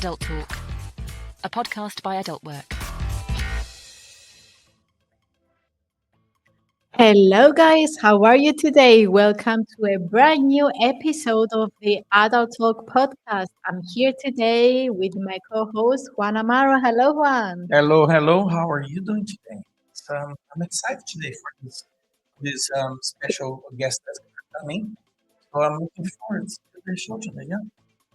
AdultTalk, a podcast by AdultWork. Hello, guys. How are you today? Welcome to a brand new episode of the Adult Talk podcast. I'm here today with my co-host Juan Amaro. Hello, Juan. Hello, hello. How are you doing today? I'm excited today for this special guest that's coming. So I'm looking forward to the show today. Yeah.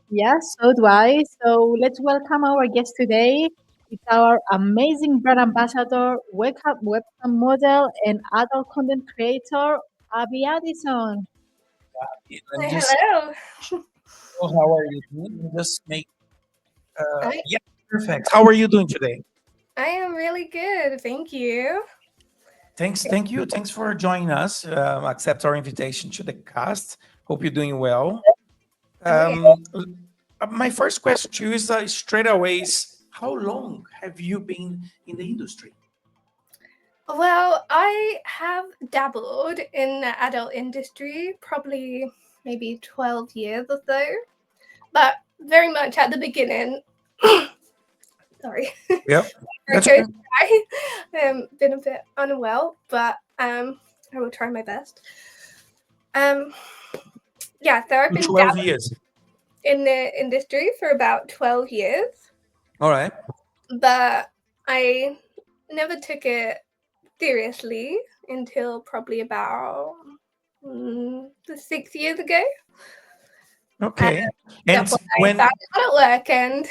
Yes, so do I. So let's welcome our guest today. It's our amazing brand ambassador, webcam model, and adult content creator, Abby Addison. Let me just Hello. know how are you doing? Let me just make I, yeah, perfect. How are you doing today? I am really good. Thank you. Thank you. Thanks for joining us. Accept our invitation to the cast. Hope you're doing well. Oh, yeah. My first question to you is straight away: is how long have you been in the industry? Well, I have dabbled in the adult industry probably maybe 12 years or so, but very much at the beginning. Sorry. Yeah, that's Okay. okay. Been a bit unwell, but I will try my best. Yeah, so I've been 12 dabbling years. in the industry for about 12 years. All right. But I never took it seriously until probably about 6 years ago. Okay. And That's when I when found out at work and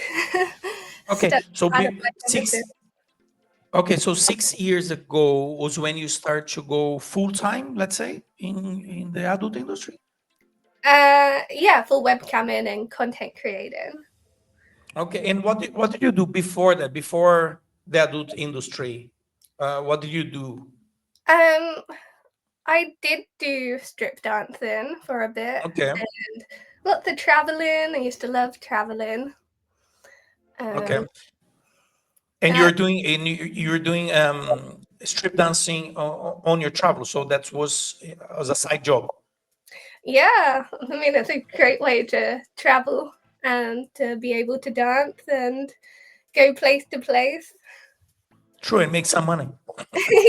okay, studied so how to work in the six okay, so 6 years ago was when you start to go full time, let's say, in the adult industry. yeah, for webcamming and content creating. Okay, and what did you do before that? Before the adult industry, what did you do? Um, I did do strip dancing for a bit Okay, and lots of traveling. I used to love traveling. okay, Um, and uh, you're doing strip dancing on your travel, so that was as a side job. Yeah, I mean, it's a great way to travel and to be able to dance and go place to place. True, and make some money.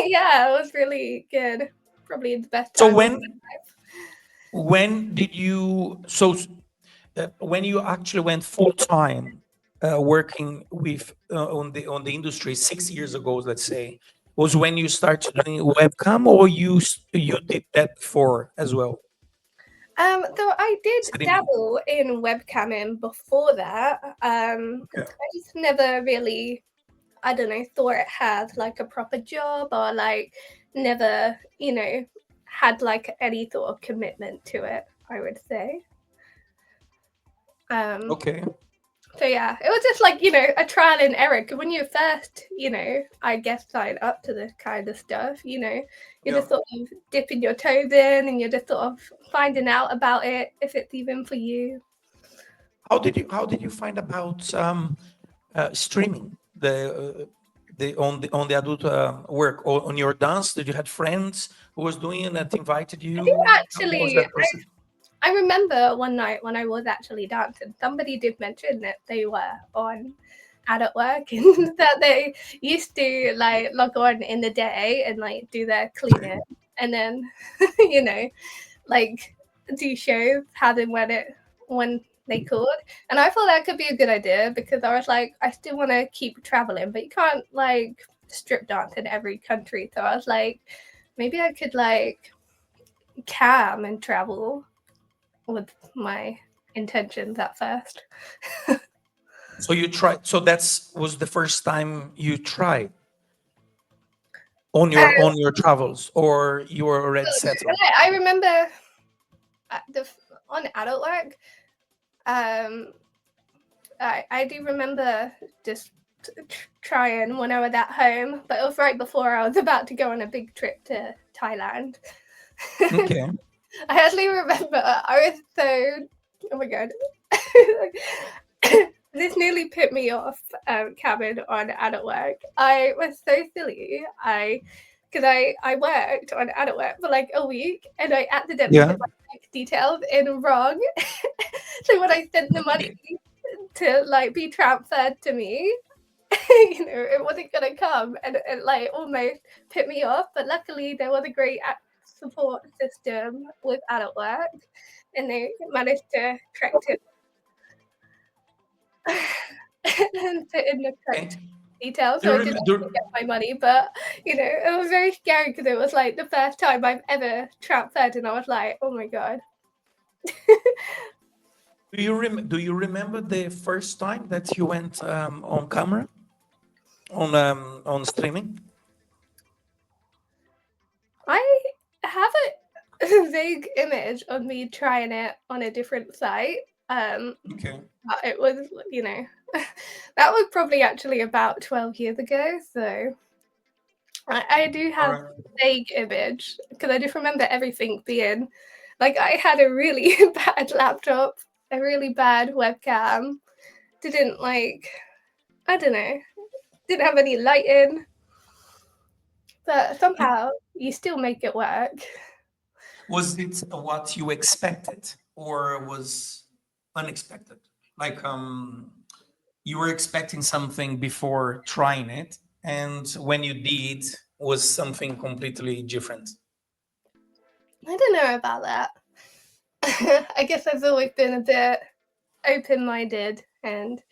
Yeah, it was really good. Probably the best So time of when my life. when did you when you actually went full time working with on the industry 6 years ago, let's say, was when you started doing webcam, or you did that before as well, So I did streaming? dabble in webcamming before that. Okay. I just never really, I don't know, thought it had like a proper job or like never, had like any sort of commitment to it, I would say. Um, Okay. So yeah, it was just like, a trial and error. 'Cause when you first, I guess sign up to this kind of stuff, you're Yeah. just sort of dipping your toes in and you're just sort of finding out about it if it's even for you. How did you find about streaming the adult work, or on your dance? Did you had friends who was doing it that invited I think you? How was actually, that process? I remember one night when I was actually dancing, somebody did mention that they were on adult work and that they used to like log on in the day and like do their cleaning and then, you know, like do shows how and when they could. And I thought that could be a good idea because I was like, I still want to keep traveling, but you can't like strip dance in every country. So I was like, maybe I could like cam and travel with my intentions at first. So you tried. So that's was the first time you tried Uh, on your travels, or you were already settled? I remember on adult work. Um, I do remember just trying when I was at home, but it was right before I was about to go on a big trip to Thailand. Okay. I actually remember I was so, oh my god, this nearly put me off cabin on adult work. I was so silly. Because I worked on adult work for like a week and I accidentally Yeah. put my bank details in wrong. So when I sent the money to like be transferred to me. It wasn't gonna come, and it like almost put me off. But luckily, there was a great support system with adult work, and they managed to correct it and put in the correct Okay. details, Do so you I did rem- actually do, get my money. But it was very scary because it was like the first time I've ever transferred, and I was like, oh my god. do you remember the first time that you went on camera on streaming? I have a vague image of me trying it on a different site. Okay. But it was, that was probably actually about 12 years ago. So I do All have right. vague image because I just remember everything being like I had a really bad laptop, a really bad webcam, didn't I don't know, didn't have any lighting, but somehow you still make it work. Was it what you expected or was unexpected? Like you were expecting something before trying it, and when you did was something completely different. I don't know about that. I guess I've always been a bit open-minded and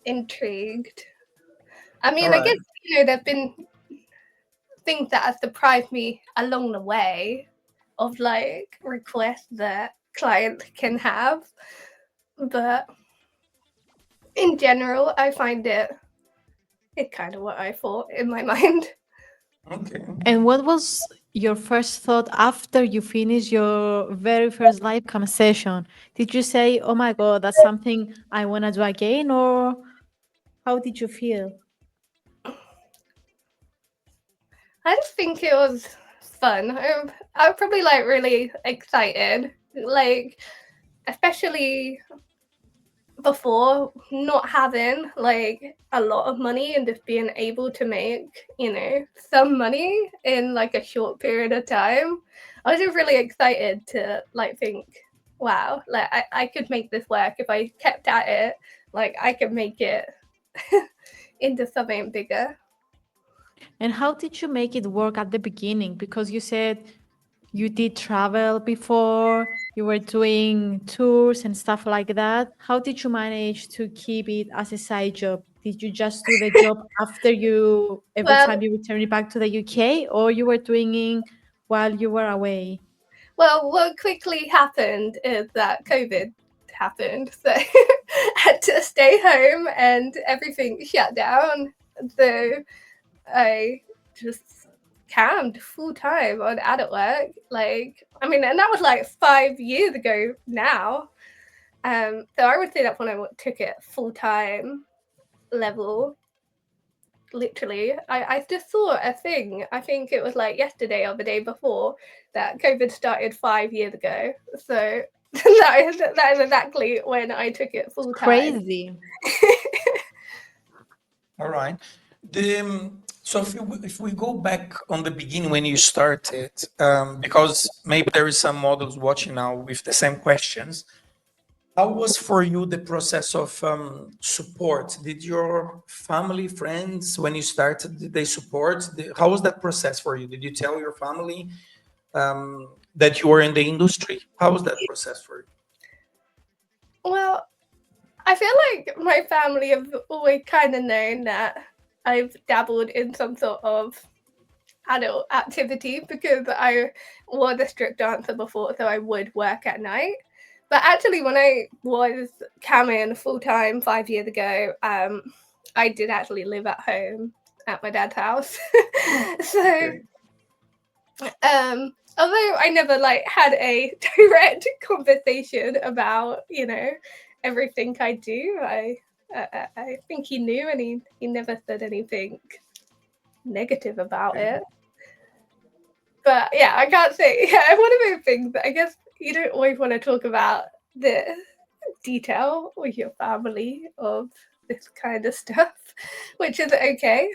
intrigued. I All mean, I right. guess there've been things that have surprised me along the way of like requests that clients can have, but in general, I find it's kind of what I thought in my mind. Okay. And what was your first thought after you finished your very first live cam session? Did you say, "Oh my god, that's something I want to do again," or how did you feel? I just think it was fun. I'm probably like really excited, like especially before not having like a lot of money and just being able to make some money in like a short period of time. I was just really excited to like think, wow, like I could make this work if I kept at it. Like I could make it into something bigger. And how did you make it work at the beginning? Because you said you did travel before, you were doing tours and stuff like that. How did you manage to keep it as a side job? Did you just do the job after every well time you returned back to the UK, or you were doing it while you were away? Well, what quickly happened is that COVID happened, so I had to stay home and everything shut down. So I just cammed full time on adult work. Like, I mean, and that was like 5 years ago now. So I would say that's when I took it full time level. Literally, I just saw a thing. I think it was like yesterday or the day before that COVID started 5 years ago. So that is exactly when I took it full time. Crazy. All right. So if we go back on the beginning when you started, because maybe there is some models watching now with the same questions. How was for you the process of support? Did your family, friends, when you started, did they support? How was that process for you? Did you tell your family that you were in the industry? How was that process for you? Well, I feel like my family have always kind of known that I've dabbled in some sort of adult activity because I was a strip dancer before, so I would work at night. But actually, when I was camming full time 5 years ago, I did actually live at home at my dad's house. So, Okay. although I never like had a direct conversation about everything I do, I think he knew, and he never said anything negative about Okay. it. But yeah, I can't say. Yeah, one of those things that I guess you don't always want to talk about the detail with your family of this kind of stuff, which is okay.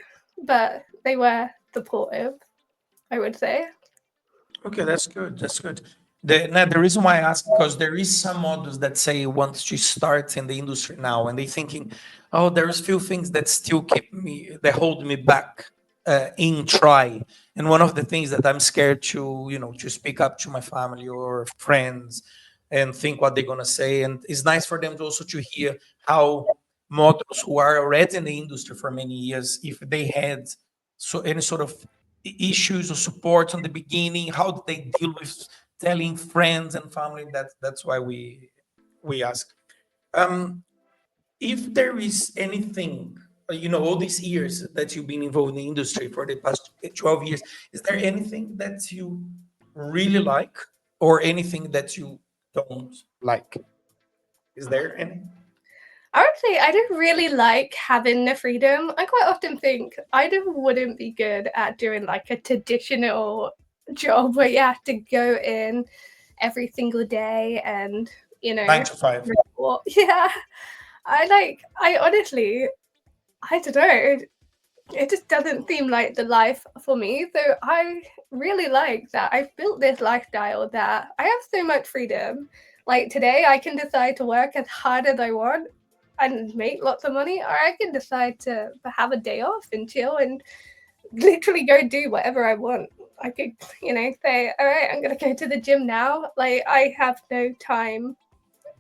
But they were supportive, I would say. Okay, that's good. That's good. The reason why I ask, because there is some models that say want to start in the industry now, and they thinking, oh, there's few things that still that hold me back in try. And one of the things that I'm scared to, to speak up to my family or friends and think what they're gonna say. And it's nice for them to also to hear how models who are already in the industry for many years, if they had any sort of issues or support on the beginning, how did they deal with telling friends and family. That's why we ask. Um, if there is anything, all these years that you've been involved in the industry for the past 12 years, is there anything that you really like or anything that you don't like? Is there any? I would say I do really like having the freedom. I quite often think I wouldn't be good at doing like a traditional job where you have to go in every single day and, 9 to 5. report. Yeah. I honestly, I don't know. It just doesn't seem like the life for me. So I really like that I've built this lifestyle that I have so much freedom. Like today, I can decide to work as hard as I want and make lots of money, or I can decide to have a day off and chill and literally go do whatever I want. I could, say, all right, I'm going to go to the gym now. Like, I have no time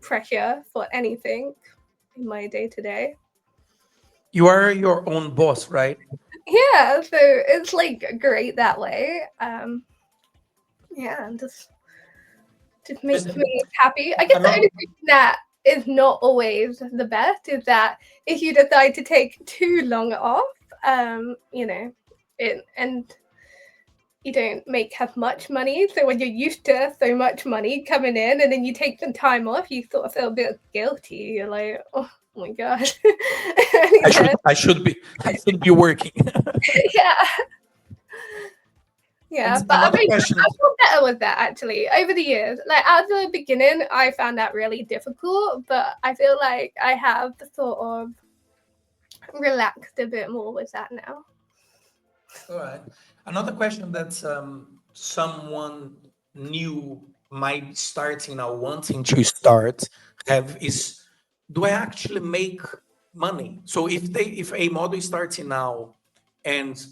pressure for anything in my day to day. You are your own boss, right? Yeah, so it's like great that way. Yeah, and just makes Just me happy. I guess the another. only thing that is not always the best is that if you decide to take too long off, and you don't make as much money. So when you're used to so much money coming in and then you take some time off, you sort of feel a bit guilty. You're like, oh my god. I should be working. Yeah. And Yeah, but another question. I've got better with that actually over the years. Like at the beginning, I found that really difficult, but I feel like I have sort of relaxed a bit more with that now. All right. Another question that someone new might be starting or wanting to start have is, do I actually make money? So if a model is starting now and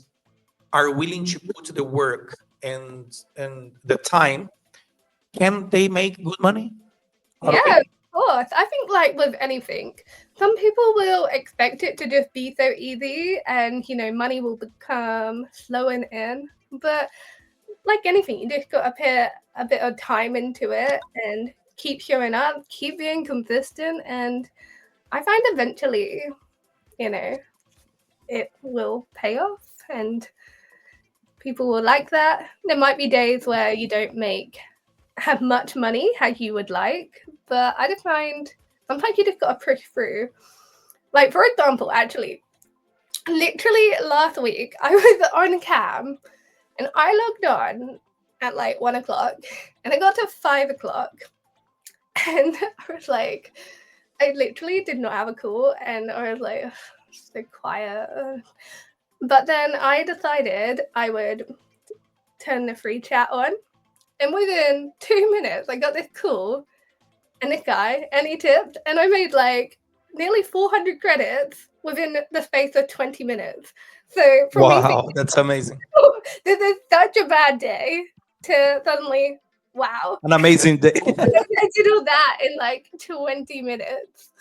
are willing to put the work and the time, can they make good money out of Yeah, it? of course. I think like with anything, some people will expect it to just be so easy and money will become flowing in. But like anything, you just gotta put a bit of time into it and keep showing up, keep being consistent, and I find eventually, you know, it will pay off and people will like that. There might be days where you don't have much money how you would like, but I just find sometimes you just gotta push through. Like for example, actually, literally last week I was on cam and I logged on at like 1 o'clock and I got to 5 o'clock and I was like, I literally did not have a call and I was like, "Ugh, so quiet." But then I decided I would turn the free chat on, and within 2 minutes, I got this call and this guy, and he tipped, and I made like nearly 400 credits within the space of 20 minutes. So from me thinking, Wow, that's amazing. oh, this is such a bad day to suddenly, wow, An amazing day. I did all that in like 20 minutes.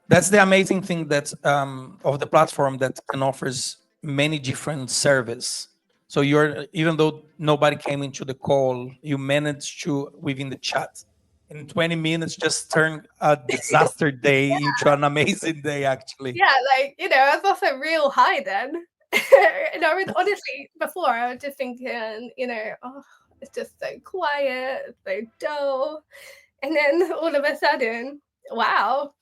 That's the amazing thing that of the platform that can offers many different service. So you're, even though nobody came into the call, you managed to within the chat in 20 minutes just turn a disaster day into an amazing day actually. Yeah, like, I was also real high then. And I was honestly, before I was just thinking, oh, it's just so quiet, it's so dull. And then all of a sudden, wow.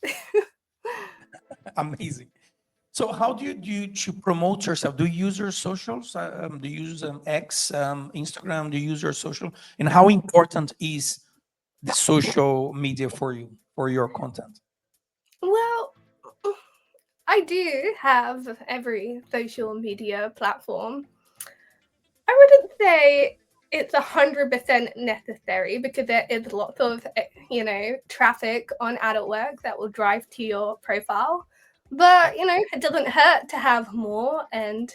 Amazing. So how do you to promote yourself? Do you use your socials? Do you use X, Instagram? Do you use your social? And how important is the social media for you, for your content? Well, I do have every social media platform. I wouldn't say it's 100% necessary because there is lots of, traffic on adult work that will drive to your profile. But, it doesn't hurt to have more and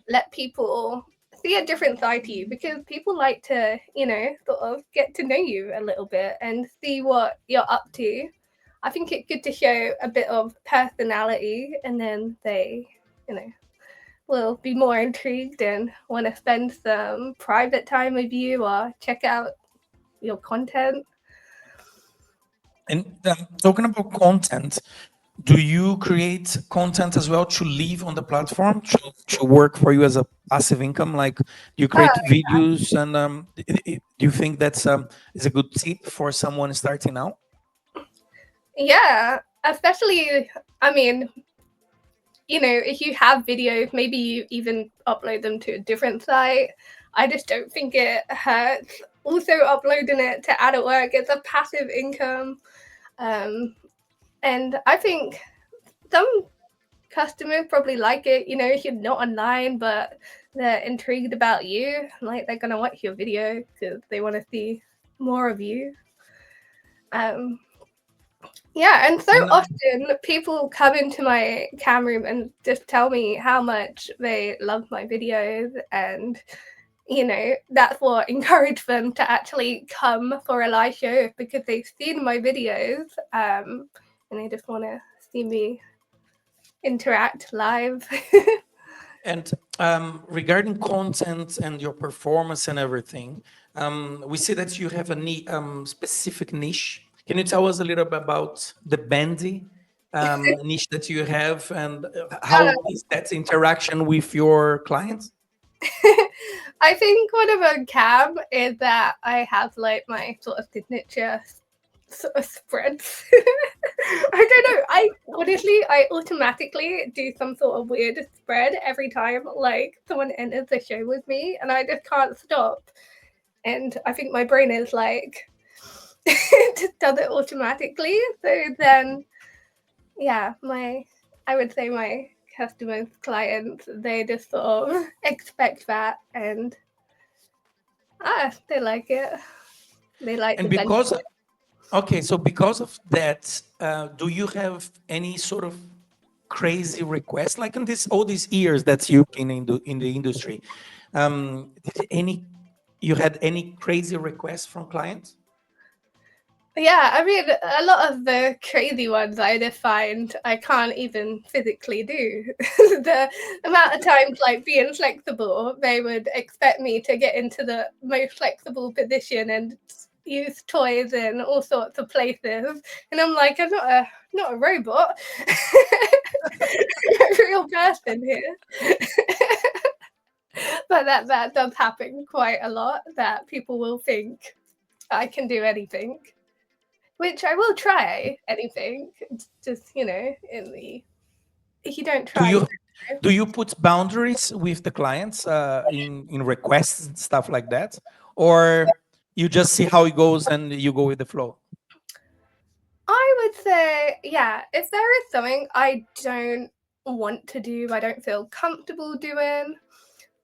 let people see a different side to you, because people like to, sort of get to know you a little bit and see what you're up to. I think it's good to show a bit of personality, and then they, will be more intrigued and want to spend some private time with you or check out your content. And talking about content, do you create content as well to live on the platform, to work for you as a passive income? Like, you create videos, and do you think that's is a good tip for someone starting out? Yeah, especially, I mean, if you have videos, maybe you even upload them to a different site. I just don't think it hurts. Also, uploading it to adult work, it's a passive income. And I think some customers probably like it, if you're not online, but they're intrigued about you, like they're going to watch your video because they want to see more of you. Yeah, and so often people come into my cam room and just tell me how much they love my videos, and that's what encouraged them to actually come for a live show, because they've seen my videos, and they just want to see me interact live. And regarding content and your performance and everything, we see that you have a specific niche. Can you tell us a little bit about the bandy niche that you have, and how is that interaction with your clients? I think one of a cam is that I have like my sort of signature sort of spreads. I don't know. I automatically do some sort of weird spread every time like someone enters the show with me, and I just can't stop. And I think my brain is like just does it automatically. So then, yeah, I would say my customers, clients, they just sort of expect that, and they like it. They like And the benefit. okay, so because of that, do you have any sort of crazy request, like in all these years that you've been in the industry? You had any crazy requests from clients? Yeah, I mean, a lot of the crazy ones I just find I can't even physically do. The amount of times, like being flexible, they would expect me to get into the most flexible position and use toys in all sorts of places, and I'm like, I'm not a robot, a real person here. But that does happen quite a lot. That people will think I can do anything. Which I will try anything. It's just, if you don't Do try, you do you put boundaries with the clients in requests and stuff like that, or you just see how it goes and you go with the flow? I would say, yeah, if there is something I don't want to do, I don't feel comfortable doing,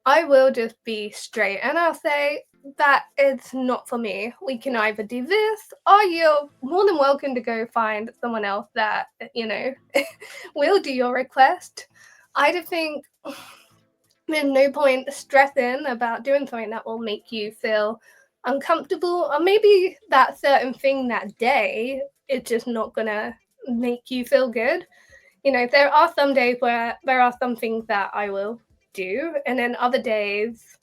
I will just be straight and I'll say, that is not for me. We can either do this, or you're more than welcome to go find someone else that, will do your request. I just think there's no point stressing about doing something that will make you feel uncomfortable, or maybe that certain thing that day is just not gonna make you feel good. There are some days where there are some things that I will do, and then other days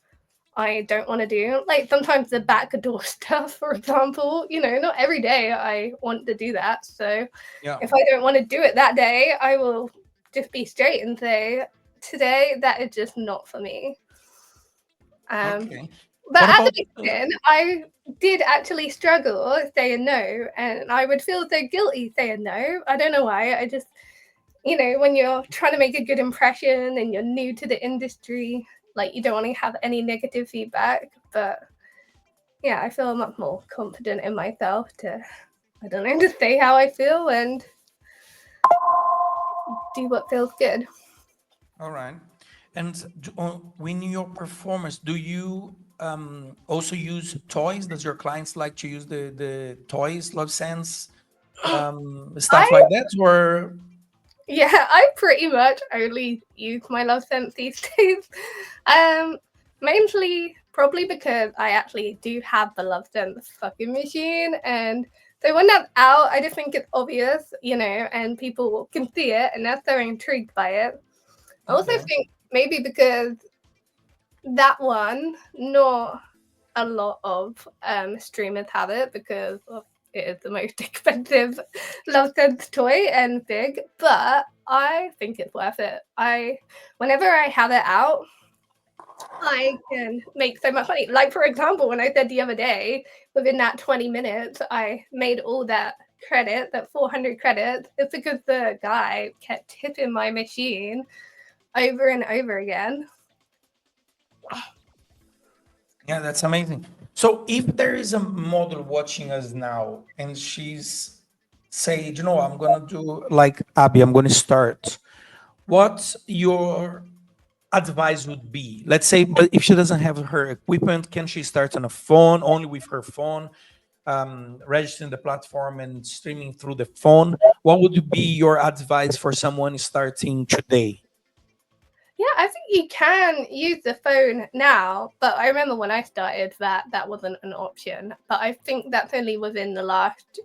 I don't want to do. Like sometimes the backdoor stuff, for example, not every day I want to do that. So Yeah. if I don't want to do it that day, I will just be straight and say, today that is just not for me. Okay. But What at about the beginning, I did actually struggle saying no, and I would feel so guilty saying no. I don't know why. I just, when you're trying to make a good impression and you're new to the industry, like you don't want to have any negative feedback. But yeah, I feel much more confident in myself to, I don't know, to say how I feel and do what feels good. all right? And when your performance, do you also use toys? Does your clients like to use the toys, Love Sense, stuff I like that, or Yeah, I pretty much only use my love sense these days. Um, Mainly probably because I actually do have the love sense fucking machine, and so when that's out, I just think it's obvious, and people can see it, and that's they're intrigued by it. I also okay? think maybe because that one, not a lot of streamers have it because it is the most expensive love sense toy and big, but I think it's worth it. Whenever I have it out, I can make so much money. Like, for example, when I said the other day, within that 20 minutes, I made all that credit, that 400 credits. It's because the guy kept tipping my machine over and over again. Yeah, that's amazing. So if there is a model watching us now and she's say, I'm gonna do like Abby, I'm gonna start. What your advice would be? Let's say, but if she doesn't have her equipment, can she start on a phone, only with her phone, registering the platform and streaming through the phone? What would be your advice for someone starting today? Yeah, I think you can use the phone now, but I remember when I started that wasn't an option. But I think that's only within the last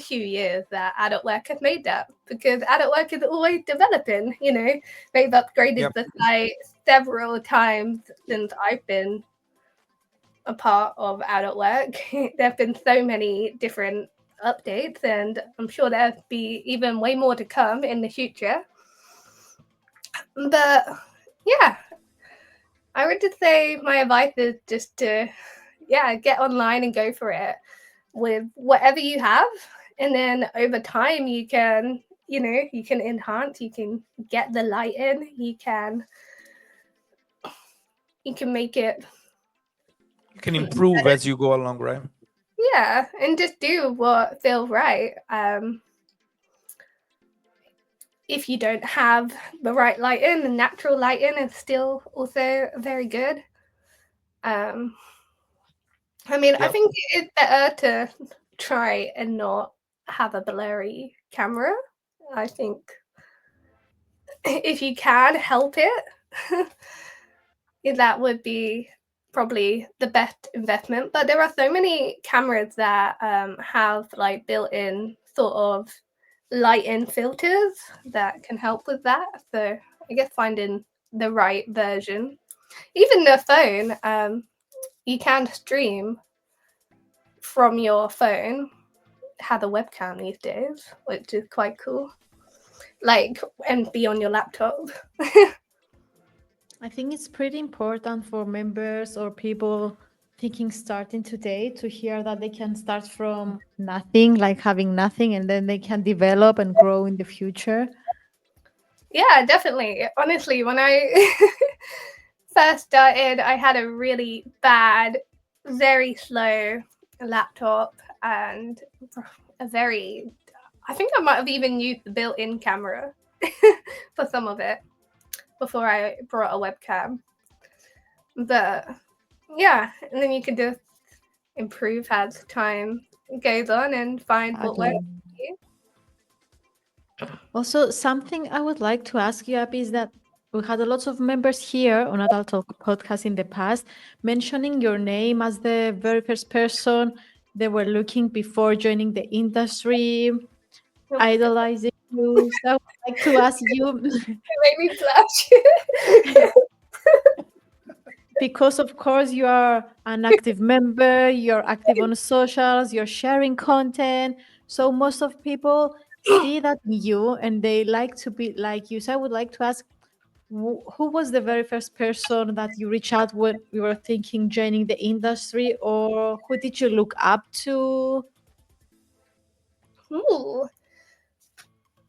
few years that adult work has made that, because adult work is always developing. They've upgraded Yep. the site several times since I've been a part of adult work. There have been so many different updates, and I'm sure there'll be even way more to come in the future. But yeah, I would just say my advice is just to, get online and go for it with whatever you have. And then over time, you can enhance, you can get the light in, you can make it, You can improve as you go along, right? yeah, and just do what feels right. If you don't have the right lighting, the natural lighting is still also very good. Um, I Yep. think it's better to try and not have a blurry camera. I think if you can help it, that would be probably the best investment. But there are so many cameras that have like built-in sort of light-in filters that can help with that. So I guess finding the right version. Even the phone, you can stream from your phone, have a webcam these days, which is quite cool. Like, and be on your laptop. I think it's pretty important for members or people thinking starting today to hear that they can start from nothing, like having nothing, and then they can develop and grow in the future. Yeah, definitely. Honestly, when I first started, I had a really bad, very slow laptop and I think I might have even used the built in camera for some of it before I brought a webcam. But yeah, and then you can just improve as time goes on and find what works Exactly. for you. Also, something I would like to ask you, Abby, is that we had a lot of members here on Adult Talk podcast in the past mentioning your name as the very first person they were looking before joining the industry, Oh my god, idolizing you. So I would like to ask you, it made me blush. because of course you are an active member, you're active on socials, you're sharing content. So most of people see that in you and they like to be like you. So I would like to ask, who was the very first person that you reached out when you were thinking joining the industry, or who did you look up to? Ooh,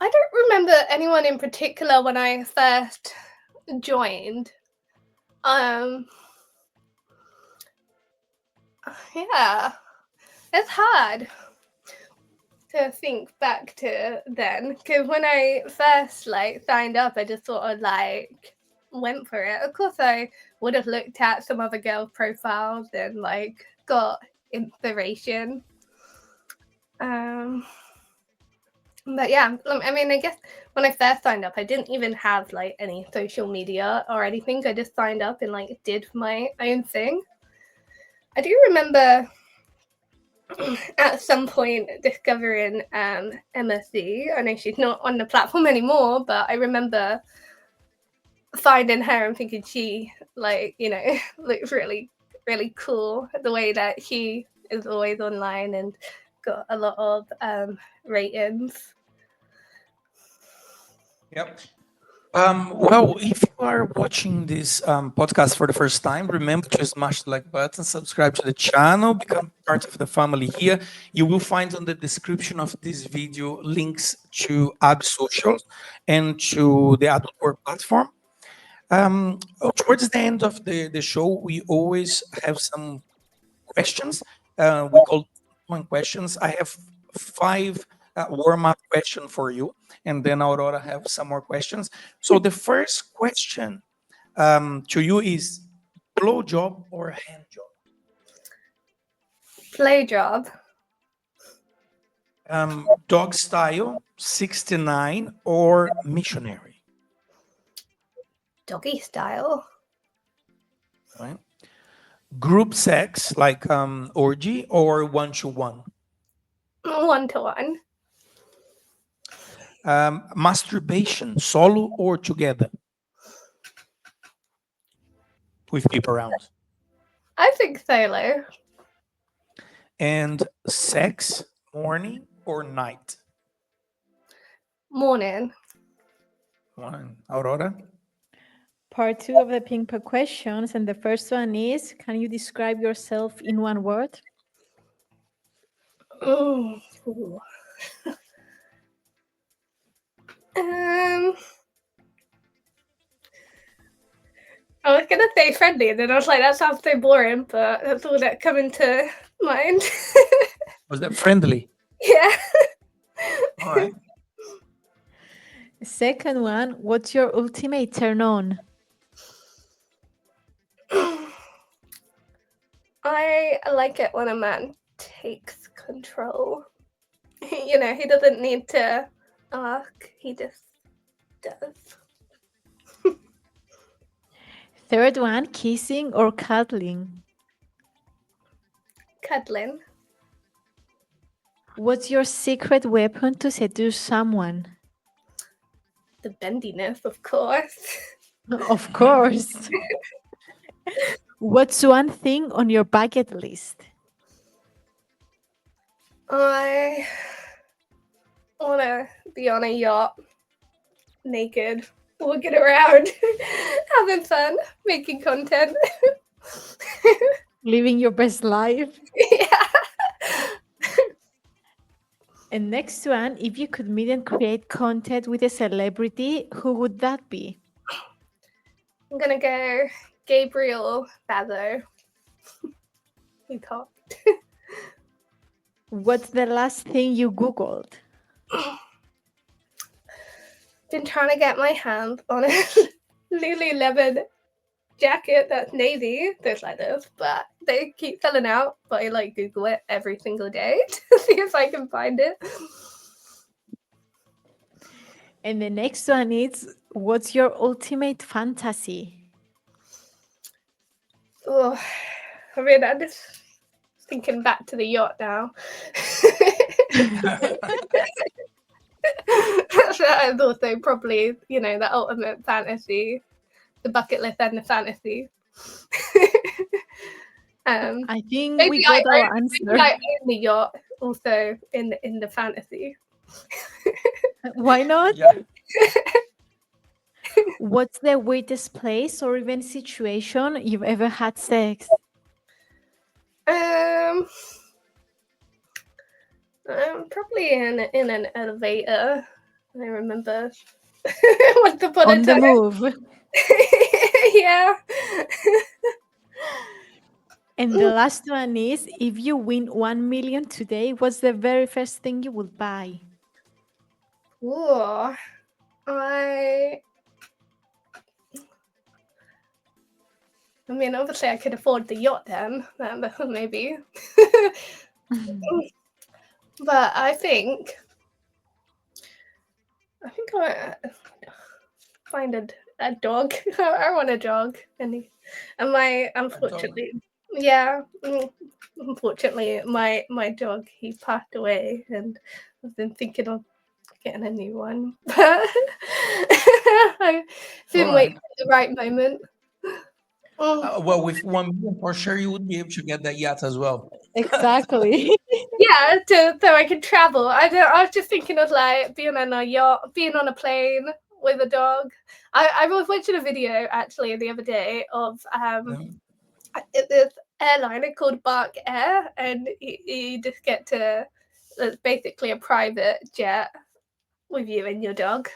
I don't remember anyone in particular when I first joined. Um, yeah, it's hard to think back to then because when I first signed up, I just sort of went for it. Of course, I would have looked at some other girl profiles and like got inspiration. But yeah, I mean, I guess when I first signed up, I didn't even have like any social media or anything. I just signed up and like did my own thing. I do remember at some point discovering MSC. I know she's not on the platform anymore, but I remember finding her and thinking she, like, you know, looks really, really cool. The way that she is always online and got a lot of ratings. Yep. Well, if you are watching this podcast for the first time, remember to smash the like button, subscribe to the channel, become part of the family here. You will find on the description of this video links to Ab Socials and to the AdultTalk platform. Towards the end of the show, we always have some questions. We call one questions. I have five warm-up question for you, and then Aurora have some more questions. So the first question to you is blow job or hand job? Play job. Dog style, 69 or missionary? Doggy style. Right. Group sex like orgy or one-to-one? 1-to-1. Masturbation, solo or together? With people around. I think solo. And sex, morning or night? Morning. One. Aurora? Part 2 of the ping pong questions, and the first one is: can you describe yourself in one word? Ooh. I was gonna say friendly, and then I was like, that sounds so boring, but that's all that come into mind. Was that friendly? Yeah. All right. Second one: what's your ultimate turn on? I like it when a man takes control. You know, he doesn't need to ask, he just does. Third one: kissing or cuddling? Cuddling. What's your secret weapon to seduce someone? The bendiness, of course. Of course. What's one thing on your bucket list? I want to be on a yacht, naked, walking around, having fun, making content. Living your best life. Yeah. And next one: if you could meet and create content with a celebrity, who would that be? I'm gonna go Gabriel Bazo. He talked. What's the last thing you Googled? Been trying to get my hands on a Lululemon jacket that's navy. There's like this, but they keep selling out. But I like Google it every single day to see if I can find it. And the next one is: what's your ultimate fantasy? Oh, I mean, I'm just thinking back to the yacht now. That is also probably, you know, the ultimate fantasy, the bucket list and the fantasy. I think maybe we got our maybe answer. I own the yacht also in the fantasy. Why not? Yeah. What's the weirdest place or even situation you've ever had sex? Probably in an elevator. I remember once upon On a the time. move. Yeah. And the last one is: if you win 1 million today, what's the very first thing you would buy? Ooh, I I mean, obviously, I could afford the yacht then, maybe. But I think I want to find a dog. I want a dog, and my unfortunately, yeah, unfortunately, my dog, he passed away, and I've been thinking of getting a new one, but I've been waiting for the right moment. Well, with 1 million, for sure, you would be able to get that yacht as well. Exactly. Yeah, so I can travel. I was just thinking of like being on a yacht, being on a plane with a dog. I was watching a video actually the other day of this airliner called Bark Air, and you just get to, it's basically a private jet with you and your dog.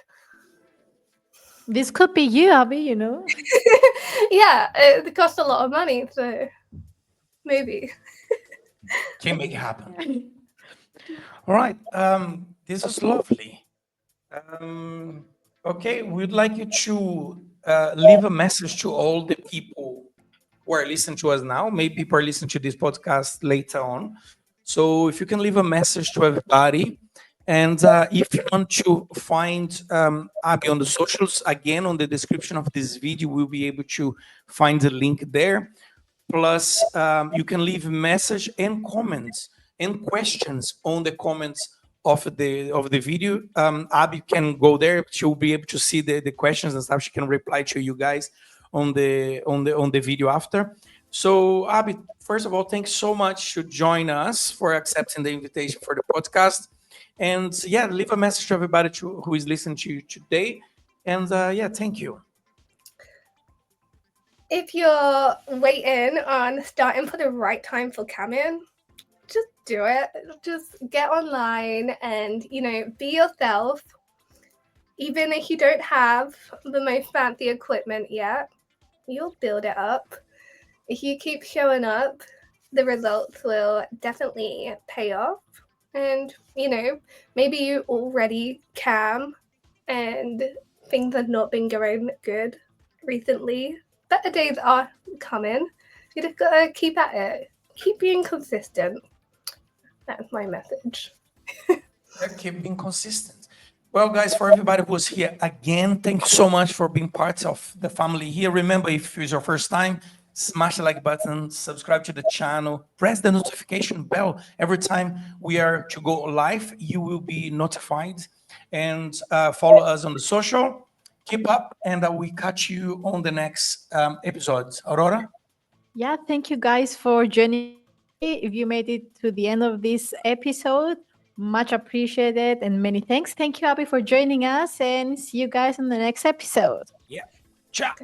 This could be you, Abby, you know? Yeah, it costs a lot of money, so maybe. Can make it happen. All right. This is lovely. Okay, we'd like you to leave a message to all the people who are listening to us now. Maybe people are listening to this podcast later on. So if you can leave a message to everybody, and if you want to find Abby on the socials, again, on the description of this video, we'll be able to find the link there. Plus, you can leave message and comments and questions on the comments of the video. Abby can go there. She'll be able to see the questions and stuff. She can reply to you guys on the video after. So, Abby, first of all, thanks so much to join us for accepting the invitation for the podcast. And yeah, leave a message to everybody who is listening to you today. And yeah, thank you. If you're waiting on starting for the right time for camming, just do it. Just get online and, be yourself. Even if you don't have the most fancy equipment yet, you'll build it up. If you keep showing up, the results will definitely pay off. And, maybe you already cam and things have not been going good recently. Better days are coming. You just gotta keep at it. Keep being consistent. That's my message. Keep being consistent. Well, guys, for everybody who's here again, thank you so much for being part of the family here. Remember, if it's your first time, smash the like button, subscribe to the channel, press the notification bell. Every time we are to go live, you will be notified. And follow us on the social. Keep up, and we catch you on the next episodes. Aurora? Yeah, thank you guys for joining us today. If you made it to the end of this episode, much appreciated and many thanks. Thank you, Abby, for joining us, and see you guys in the next episode. Yeah. Ciao.